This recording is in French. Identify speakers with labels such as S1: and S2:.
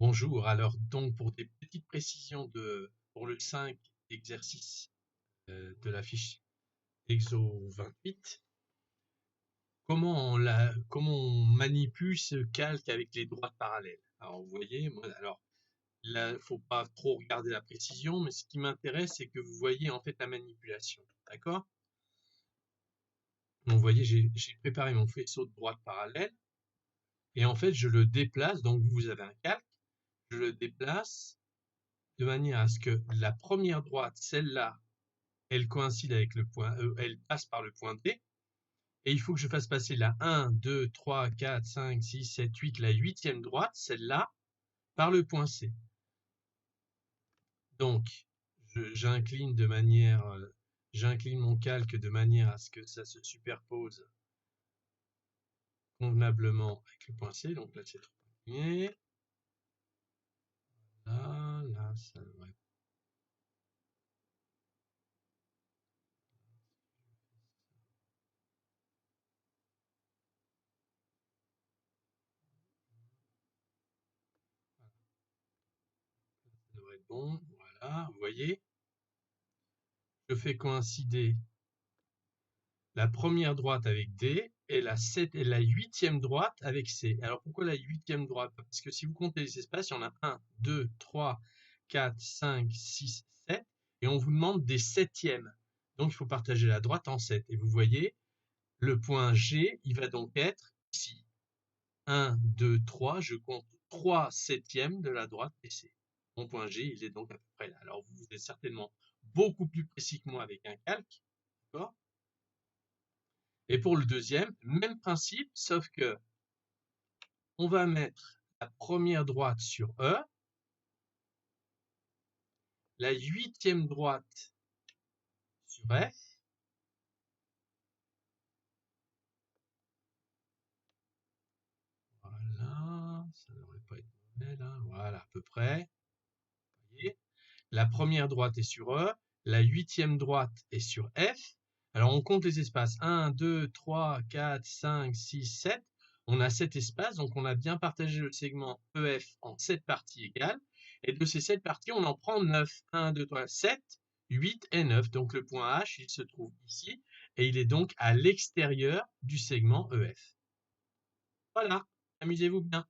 S1: Bonjour, alors donc pour des petites précisions pour le 5 exercice de la fiche exo 28, comment on manipule ce calque avec les droites parallèles? Alors vous voyez, alors là, faut pas trop regarder la précision, mais ce qui m'intéresse, c'est que vous voyez en fait la manipulation, d'accord? Donc vous voyez, j'ai préparé mon faisceau de droite parallèle, et en fait je le déplace, donc vous avez un calque, je le déplace de manière à ce que la première droite, celle-là, elle coïncide avec le point E, elle passe par le point D, et il faut que je fasse passer la 1, 2, 3, 4, 5, 6, 7, 8, la huitième droite, celle-là, par le point C. Donc, j'incline mon calque de manière à ce que ça se superpose convenablement avec le point C. Donc là, c'est le premier. Là, ça devrait être bon. Voilà, vous voyez. Je fais coïncider la première droite avec D et la huitième droite avec C. Alors pourquoi la huitième droite? Parce que si vous comptez les espaces, il y en a 1, 2, 3, 4, 5, 6, 7, et on vous demande des septièmes. Donc il faut partager la droite en 7. Et vous voyez, le point G, il va donc être ici. 1, 2, 3, je compte 3 septièmes de la droite DC. Mon point G, il est donc à peu près là. Alors vous êtes certainement beaucoup plus précis que moi avec un calque, d'accord? Et pour le deuxième, même principe, sauf que on va mettre la première droite sur E, la huitième droite sur F, voilà, ça ne devrait pas être mauvais là, voilà à peu près, vous voyez. La première droite est sur E, la huitième droite est sur F. Alors on compte les espaces, 1, 2, 3, 4, 5, 6, 7. On a 7 espaces, donc on a bien partagé le segment EF en 7 parties égales. Et de ces 7 parties, on en prend 9. 1, 2, 3, 7, 8 et 9. Donc le point H, il se trouve ici, et il est donc à l'extérieur du segment EF. Voilà, amusez-vous bien.